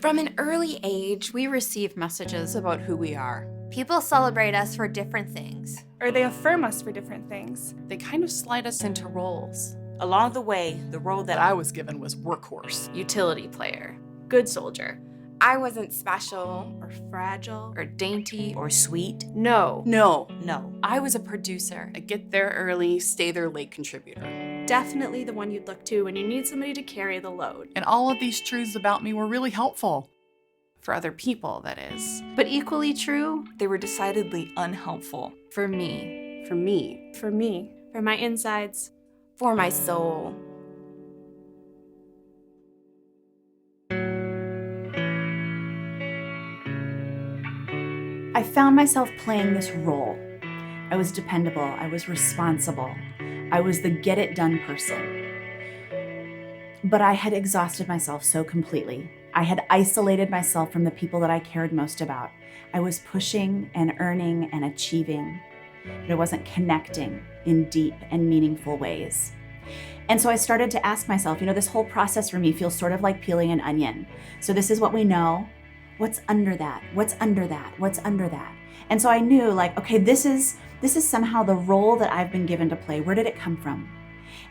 From an early age, we receive messages about who we are. People celebrate us for different things. Or they affirm us for different things. They kind of slide us into roles. Along the way, the role that I was given was workhorse, utility player, good soldier. I wasn't special or fragile or dainty or sweet. No. I was a producer. A get there early, stay there late contributor. Definitely the one you'd look to when you need somebody to carry the load. And all of these truths about me were really helpful. For other people, that is. But equally true, they were decidedly unhelpful. For me. For me. For me. For my insides. For my soul. I found myself playing this role. I was dependable, I was responsible, I was the get-it-done person. But I had exhausted myself so completely. I had isolated myself from the people that I cared most about. I was pushing and earning and achieving, but I wasn't connecting in deep and meaningful ways. And so I started to ask myself, this whole process for me feels sort of like peeling an onion. So this is what we know. What's under that? What's under that? What's under that? And so I knew okay, this is somehow the role that I've been given to play. Where did it come from?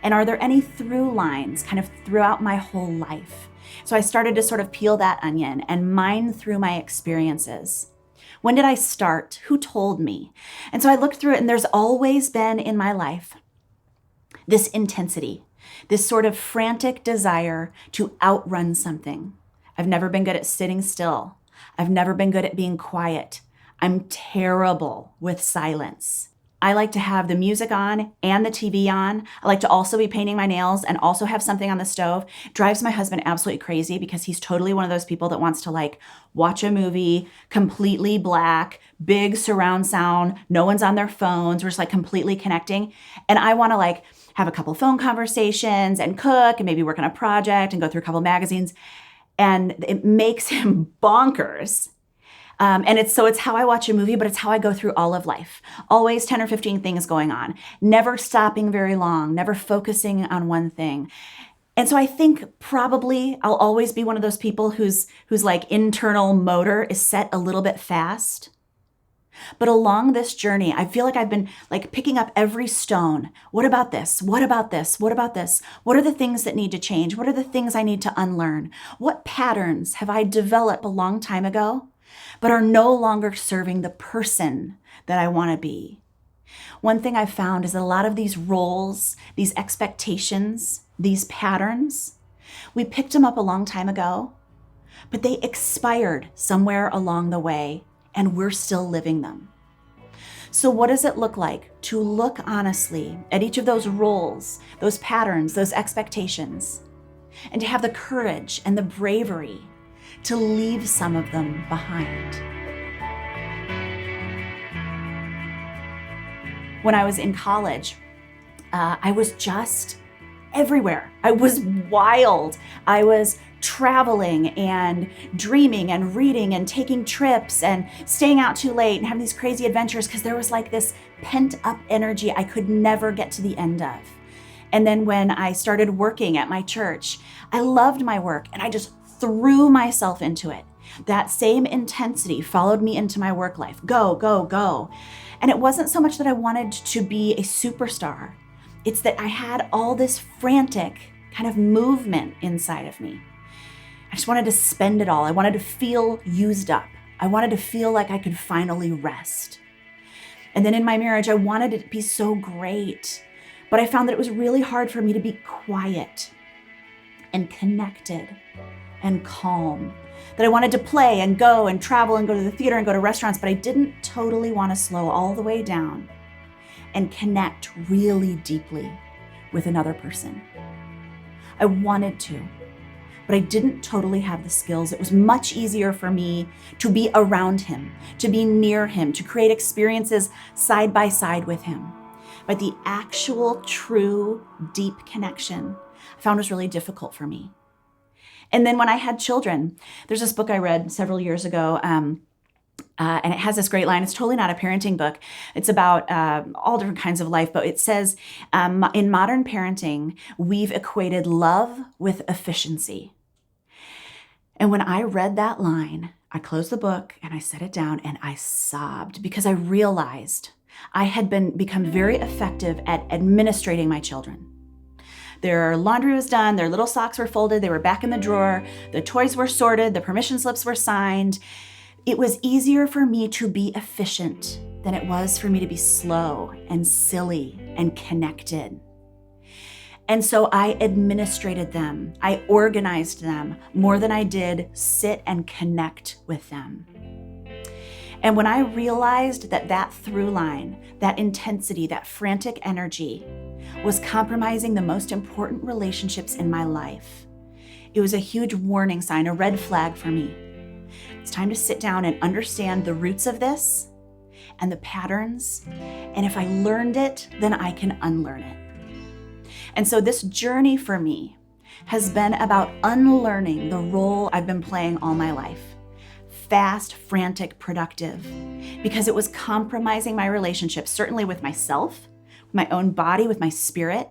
And are there any through lines kind of throughout my whole life? So I started to sort of peel that onion and mine through my experiences. When did I start? Who told me? And so I looked through it, and there's always been in my life this intensity, this sort of frantic desire to outrun something. I've never been good at sitting still. I've never been good at being quiet. I'm terrible with silence. I like to have the music on and the TV on. I like to also be painting my nails and also have something on the stove. It drives my husband absolutely crazy because he's totally one of those people that wants to watch a movie completely black, big surround sound. No one's on their phones. We're just completely connecting. And I want to have a couple phone conversations and cook and maybe work on a project and go through a couple magazines. And it makes him bonkers. And it's how I watch a movie, but it's how I go through all of life. Always 10 or 15 things going on, never stopping very long, never focusing on one thing. And so I think probably I'll always be one of those people whose internal motor is set a little bit fast. But along this journey, I feel like I've been picking up every stone. What about this? What about this? What about this? What are the things that need to change? What are the things I need to unlearn? What patterns have I developed a long time ago, but are no longer serving the person that I want to be? One thing I've found is that a lot of these roles, these expectations, these patterns, we picked them up a long time ago, but they expired somewhere along the way. And we're still living them. So what does it look like to look honestly at each of those roles, those patterns, those expectations, and to have the courage and the bravery to leave some of them behind? When I was in college, I was just everywhere. I was wild. I was traveling and dreaming and reading and taking trips and staying out too late and having these crazy adventures because there was this pent up energy I could never get to the end of. And then when I started working at my church, I loved my work and I just threw myself into it. That same intensity followed me into my work life. Go, go, go. And it wasn't so much that I wanted to be a superstar. It's that I had all this frantic kind of movement inside of me. I just wanted to spend it all. I wanted to feel used up. I wanted to feel like I could finally rest. And then in my marriage, I wanted it to be so great. But I found that it was really hard for me to be quiet and connected and calm. That I wanted to play and go and travel and go to the theater and go to restaurants, but I didn't totally want to slow all the way down and connect really deeply with another person. I wanted to, but I didn't totally have the skills. It was much easier for me to be around him, to be near him, to create experiences side by side with him. But the actual, true, deep connection I found was really difficult for me. And then when I had children, there's this book I read several years ago, and it has this great line. It's totally not a parenting book. It's about all different kinds of life, but it says, in modern parenting, we've equated love with efficiency. And when I read that line, I closed the book and I set it down and I sobbed because I realized I had become very effective at administrating my children. Their laundry was done, their little socks were folded, they were back in the drawer, the toys were sorted, the permission slips were signed. It was easier for me to be efficient than it was for me to be slow and silly and connected. And so I administrated them. I organized them more than I did sit and connect with them. And when I realized that through line, that intensity, that frantic energy was compromising the most important relationships in my life, it was a huge warning sign, a red flag for me. It's time to sit down and understand the roots of this and the patterns. And if I learned it, then I can unlearn it. And so this journey for me has been about unlearning the role I've been playing all my life. Fast, frantic, productive, because it was compromising my relationship, certainly with myself, with my own body, with my spirit,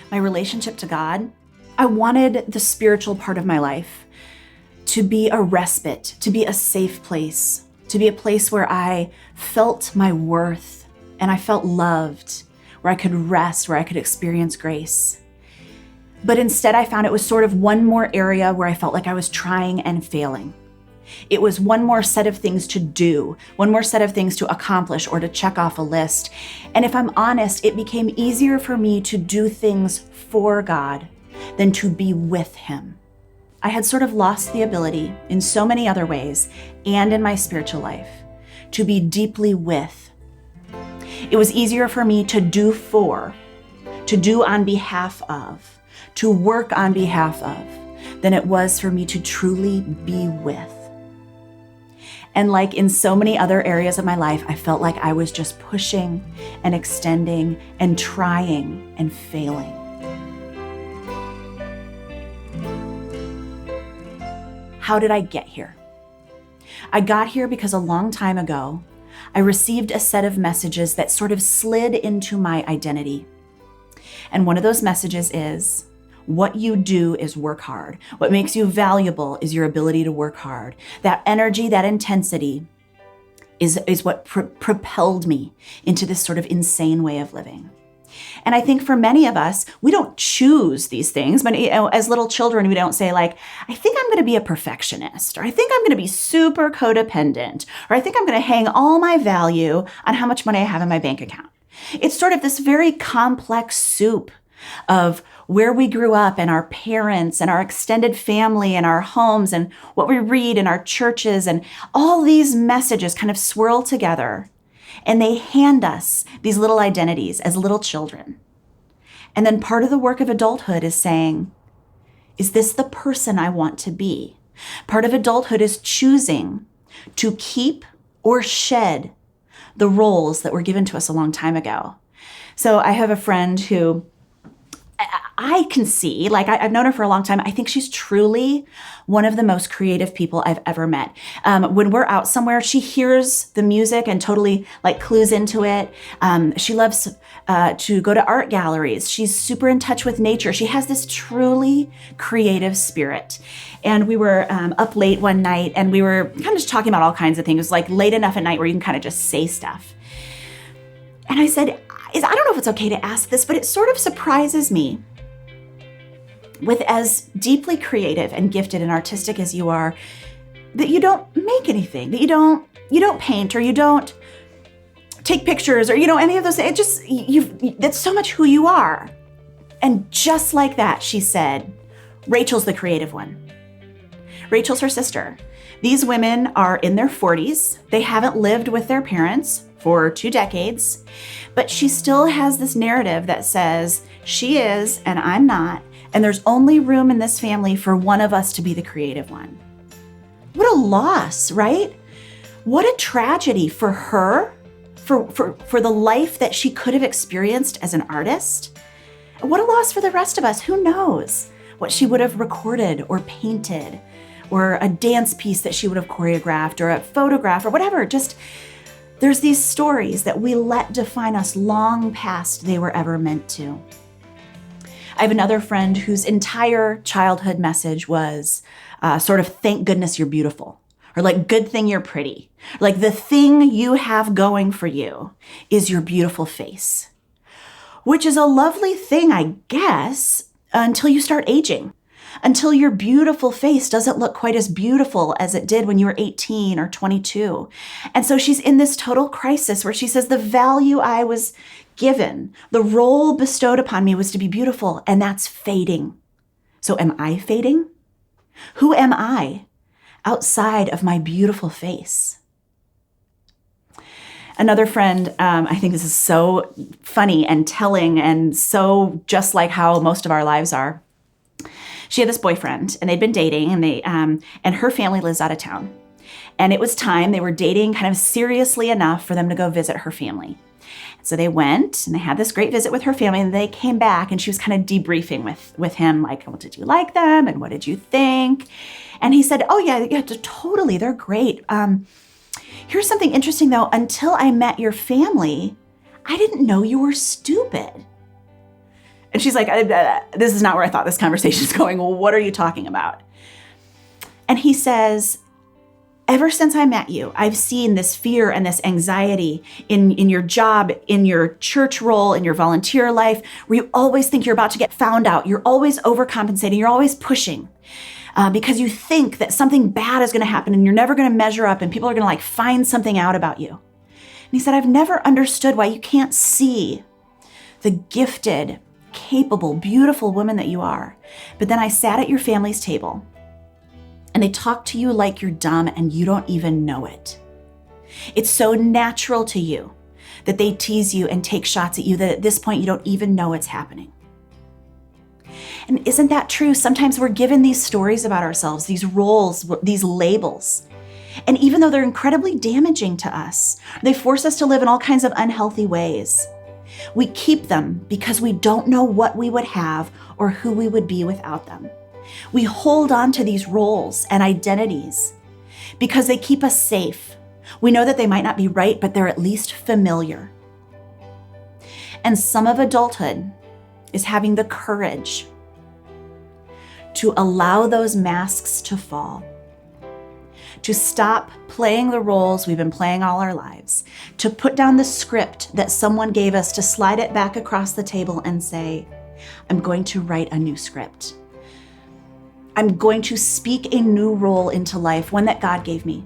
my relationship to God. I wanted the spiritual part of my life to be a respite, to be a safe place, to be a place where I felt my worth and I felt loved, where I could rest, where I could experience grace. But instead, I found it was sort of one more area where I felt like I was trying and failing. It was one more set of things to do, one more set of things to accomplish or to check off a list. And if I'm honest, it became easier for me to do things for God than to be with Him. I had sort of lost the ability in so many other ways and in my spiritual life to be deeply with. It was easier for me to do for, to do on behalf of, to work on behalf of, than it was for me to truly be with. And like in so many other areas of my life, I felt like I was just pushing and extending and trying and failing. How did I get here? I got here because a long time ago, I received a set of messages that sort of slid into my identity. And one of those messages is, what you do is work hard. What makes you valuable is your ability to work hard. That energy, that intensity is what propelled me into this sort of insane way of living. And I think for many of us, we don't choose these things. But as little children, we don't say like, I think I'm going to be a perfectionist, or I think I'm going to be super codependent, or I think I'm going to hang all my value on how much money I have in my bank account. It's sort of this very complex soup of where we grew up and our parents and our extended family and our homes and what we read in our churches, and all these messages kind of swirl together, and they hand us these little identities as little children. And then part of the work of adulthood is saying, is this the person I want to be? Part of adulthood is choosing to keep or shed the roles that were given to us a long time ago. So I have a friend who I can see, like I've known her for a long time. I think she's truly one of the most creative people I've ever met. When we're out somewhere, she hears the music and totally like clues into it. She loves to go to art galleries. She's super in touch with nature. She has this truly creative spirit. And we were up late one night and we were kind of just talking about all kinds of things. It was like late enough at night where you can kind of just say stuff. And I said, I don't know if it's okay to ask this, but it sort of surprises me, with as deeply creative and gifted and artistic as you are, that you don't make anything, that you don't paint, or you don't take pictures, or any of those. It just that's so much who you are. And just like that, she said, Rachel's the creative one. Rachel's her sister. These women are in their 40s. They haven't lived with their parents for 2 decades, but she still has this narrative that says she is and I'm not, and there's only room in this family for one of us to be the creative one. What a loss, right? What a tragedy for her, for the life that she could have experienced as an artist. What a loss for the rest of us. Who knows what she would have recorded or painted, or a dance piece that she would have choreographed, or a photograph, or whatever. Just there's these stories that we let define us long past they were ever meant to. I have another friend whose entire childhood message was sort of, thank goodness you're beautiful, or like, good thing you're pretty. Like, the thing you have going for you is your beautiful face, which is a lovely thing, I guess, until you start aging, until your beautiful face doesn't look quite as beautiful as it did when you were 18 or 22. And so she's in this total crisis where she says, the value I was given, the role bestowed upon me was to be beautiful, and that's fading. So am I fading? Who am I outside of my beautiful face? Another friend, I think this is so funny and telling and so just like how most of our lives are. She had this boyfriend and they'd been dating, and her family lives out of town. And it was time, they were dating kind of seriously enough for them to go visit her family. So they went and they had this great visit with her family, and they came back and she was kind of debriefing with him, like, well, did you like them? And what did you think? And he said, oh yeah, totally, they're great. Here's something interesting though, until I met your family, I didn't know you were stupid. And she's like, this is not where I thought this conversation is going. Well, what are you talking about? And he says, ever since I met you, I've seen this fear and this anxiety in your job, in your church role, in your volunteer life, where you always think you're about to get found out. You're always overcompensating. You're always pushing because you think that something bad is going to happen and you're never going to measure up and people are going to like find something out about you. And he said, I've never understood why you can't see the gifted, capable, beautiful woman that you are. But then I sat at your family's table and they talk to you like you're dumb and you don't even know it. It's so natural to you that they tease you and take shots at you that at this point you don't even know it's happening. And isn't that true? Sometimes we're given these stories about ourselves, these roles, these labels. And even though they're incredibly damaging to us, they force us to live in all kinds of unhealthy ways. We keep them because we don't know what we would have or who we would be without them. We hold on to these roles and identities because they keep us safe. We know that they might not be right, but they're at least familiar. And some of adulthood is having the courage to allow those masks to fall, to stop playing the roles we've been playing all our lives, to put down the script that someone gave us, to slide it back across the table and say, I'm going to write a new script. I'm going to speak a new role into life, one that God gave me,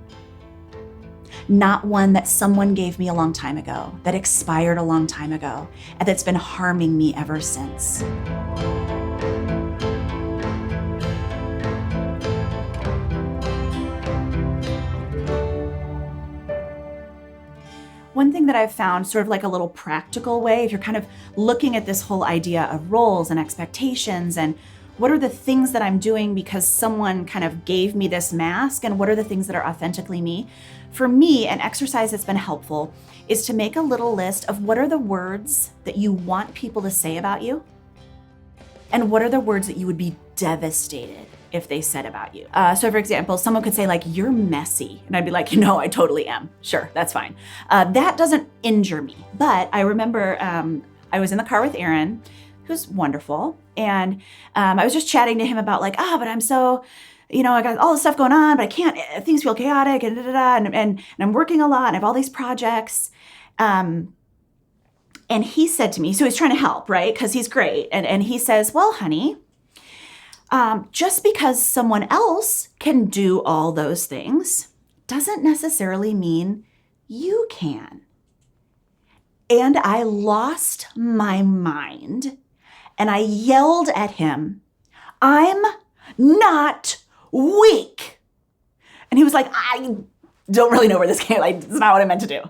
not one that someone gave me a long time ago, that expired a long time ago, and that's been harming me ever since. One thing that I've found, sort of like a little practical way, if you're kind of looking at this whole idea of roles and expectations and what are the things that I'm doing because someone kind of gave me this mask, and what are the things that are authentically me? For me, an exercise that's been helpful is to make a little list of what are the words that you want people to say about you, and what are the words that you would be devastated if they said about you. So for example, someone could say like, you're messy. And I'd be like, no, I totally am. Sure, that's fine. That doesn't injure me. But I remember I was in the car with Aaron, who's wonderful. And I was just chatting to him about like, but I'm so, I got all this stuff going on, but I can't, things feel chaotic and I'm working a lot and I have all these projects. And he said to me, so he's trying to help, right? Because he's great. And he says, well, honey, just because someone else can do all those things doesn't necessarily mean you can. And I lost my mind and I yelled at him, I'm not weak. And he was like, I don't really know where this came. Like, it's not what I meant to do.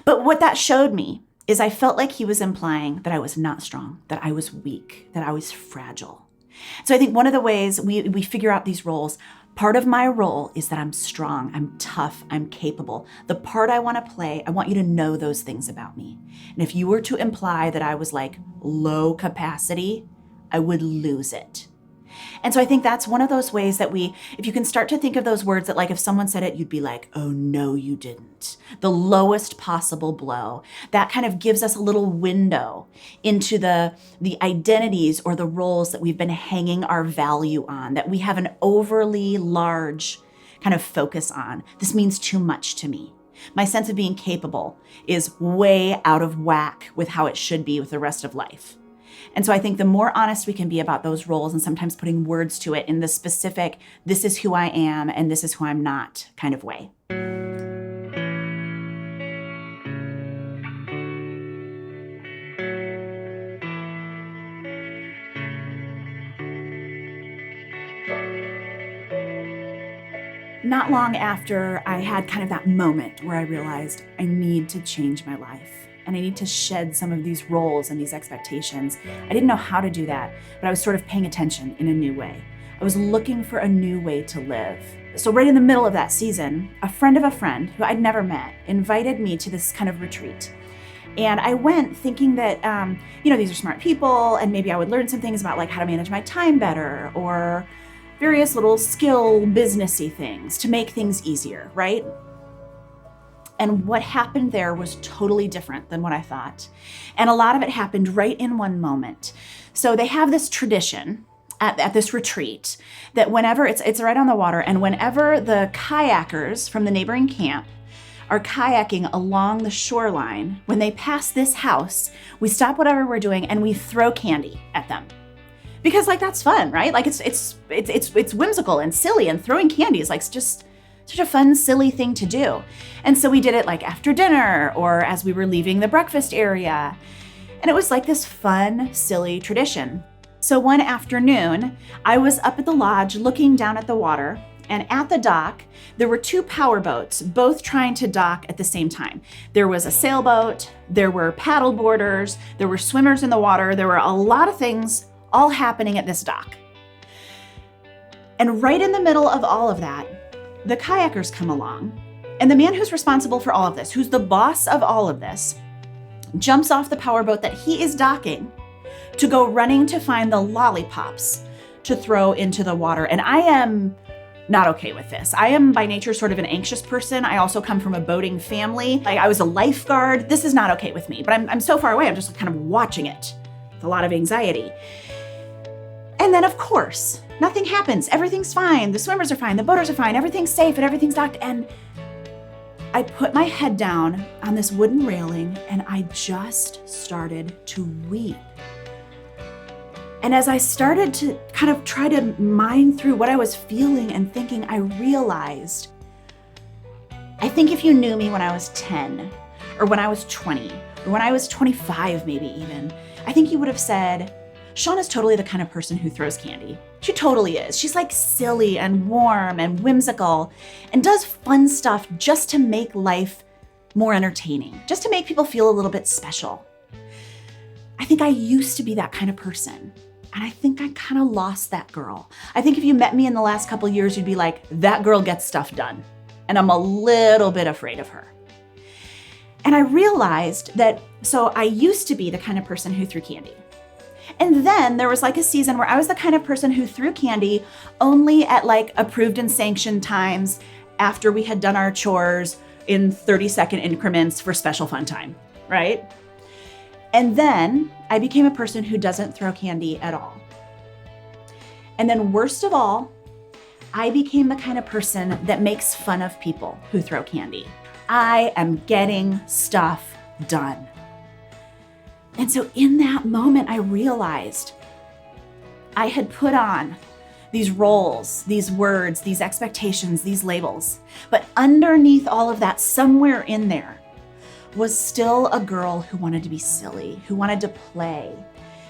But what that showed me is I felt like he was implying that I was not strong, that I was weak, that I was fragile. So I think one of the ways we figure out these roles, part of my role is that I'm strong, I'm tough, I'm capable. The part I want to play, I want you to know those things about me. And if you were to imply that I was like low capacity, I would lose it. And so I think that's one of those ways that if you can start to think of those words that like if someone said it, you'd be like, oh no, you didn't. The lowest possible blow. That kind of gives us a little window into the identities or the roles that we've been hanging our value on, that we have an overly large kind of focus on. This means too much to me. My sense of being capable is way out of whack with how it should be with the rest of life. And so I think the more honest we can be about those roles and sometimes putting words to it in the specific, this is who I am and this is who I'm not kind of way. Not long after I had kind of that moment where I realized I need to change my life and I need to shed some of these roles and these expectations. I didn't know how to do that, but I was sort of paying attention in a new way. I was looking for a new way to live. So right in the middle of that season, a friend of a friend who I'd never met invited me to this kind of retreat. And I went thinking that, these are smart people and maybe I would learn some things about like how to manage my time better or various little skill businessy things to make things easier, right? And what happened there was totally different than what I thought. And a lot of it happened right in one moment. So they have this tradition at this retreat that whenever it's right on the water, and whenever the kayakers from the neighboring camp are kayaking along the shoreline, when they pass this house, we stop whatever we're doing and we throw candy at them. Because like that's fun, right? Like it's whimsical and silly, and throwing candy is like just such a fun, silly thing to do. And so we did it like after dinner or as we were leaving the breakfast area. And it was like this fun, silly tradition. So one afternoon, I was up at the lodge looking down at the water, and at the dock, there were two power boats, both trying to dock at the same time. There was a sailboat, there were paddle boarders, there were swimmers in the water, there were a lot of things all happening at this dock. And right in the middle of all of that, the kayakers come along, and the man who's responsible for all of this, who's the boss of all of this, jumps off the powerboat that he is docking to go running to find the lollipops to throw into the water. And I am not okay with this. I am by nature sort of an anxious person. I also come from a boating family. I was a lifeguard. This is not okay with me, but I'm so far away. I'm just kind of watching it with a lot of anxiety. And then of course, nothing happens. Everything's fine. The swimmers are fine. The boaters are fine. Everything's safe and everything's docked. And I put my head down on this wooden railing and I just started to weep. And as I started to kind of try to mine through what I was feeling and thinking, I realized, I think if you knew me when I was 10 or when I was 20 or when I was 25 maybe even, I think you would have said, Shauna's totally the kind of person who throws candy. She totally is. She's like silly and warm and whimsical and does fun stuff just to make life more entertaining, just to make people feel a little bit special. I think I used to be that kind of person. And I think I kind of lost that girl. I think if you met me in the last couple years, you'd be like, that girl gets stuff done. And I'm a little bit afraid of her. And I realized that, so I used to be the kind of person who threw candy. And then there was like a season where I was the kind of person who threw candy only at like approved and sanctioned times after we had done our chores in 30-second increments for special fun time, right? And then I became a person who doesn't throw candy at all. And then worst of all, I became the kind of person that makes fun of people who throw candy. I am getting stuff done. And so in that moment, I realized I had put on these roles, these words, these expectations, these labels. But underneath all of that, somewhere in there, was still a girl who wanted to be silly, who wanted to play,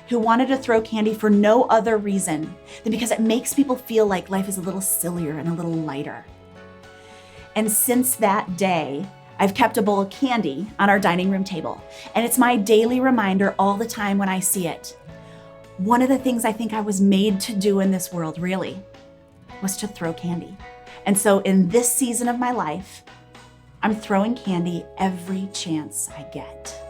who wanted to throw candy for no other reason than because it makes people feel like life is a little sillier and a little lighter. And since that day, I've kept a bowl of candy on our dining room table, and it's my daily reminder all the time when I see it. One of the things I think I was made to do in this world, really, was to throw candy. And so in this season of my life, I'm throwing candy every chance I get.